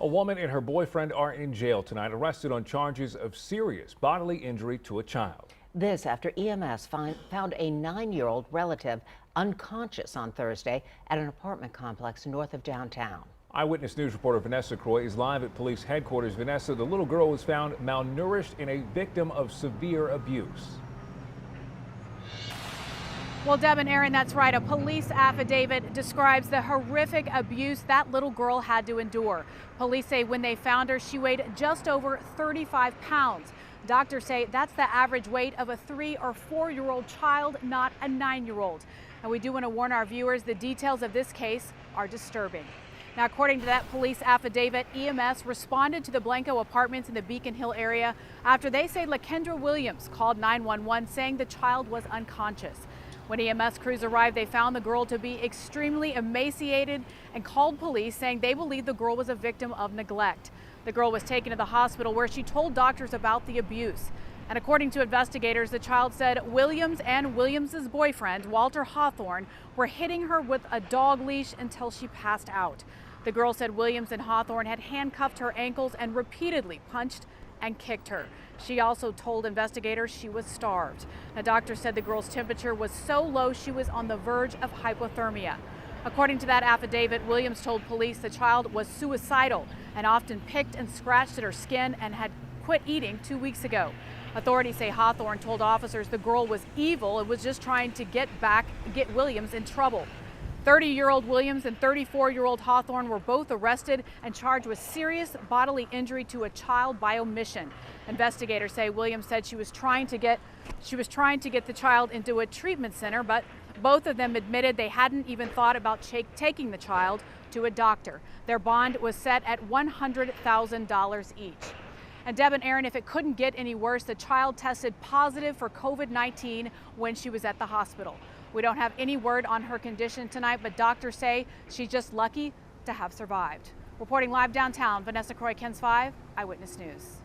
A woman and her boyfriend are in jail tonight, arrested on charges of serious bodily injury to a child. This after EMS found a 9-year-old relative unconscious on Thursday at an apartment complex north of downtown. Eyewitness News reporter Vanessa Croy is live at police headquarters. Vanessa, the little girl was found malnourished and a victim of severe abuse. Well, Deb and Aaron, that's right. A police affidavit describes the horrific abuse that little girl had to endure. Police say when they found her, she weighed just over 35 pounds. Doctors say that's the average weight of a 3 or 4-year-old child, not a 9-year-old. And we do want to warn our viewers, the details of this case are disturbing. Now, according to that police affidavit, EMS responded to the Blanco apartments in the Beacon Hill area after they say LaKendra Williams called 911 saying the child was unconscious. When EMS crews arrived, they found the girl to be extremely emaciated and called police saying they believe the girl was a victim of neglect. The girl was taken to the hospital where she told doctors about the abuse. And according to investigators, the child said Williams and Williams's boyfriend, Walter Hawthorne, were hitting her with a dog leash until she passed out. The girl said Williams and Hawthorne had handcuffed her ankles and repeatedly punched and kicked her. She also told investigators she was starved. A doctor said the girl's temperature was so low she was on the verge of hypothermia. According to that affidavit, Williams told police the child was suicidal and often picked and scratched at her skin and had quit eating 2 weeks ago. Authorities say Hawthorne told officers the girl was evil and was just trying to get Williams in trouble. 30-year-old Williams and 34-year-old Hawthorne were both arrested and charged with serious bodily injury to a child by omission. Investigators say Williams said she was trying to get the child into a treatment center, but both of them admitted they hadn't even thought about taking the child to a doctor. Their bond was set at $100,000 each. And Deb and Aaron, if it couldn't get any worse, the child tested positive for COVID-19 when she was at the hospital. We don't have any word on her condition tonight, but doctors say she's just lucky to have survived. Reporting live downtown, Vanessa Croy, KENS 5 Eyewitness News.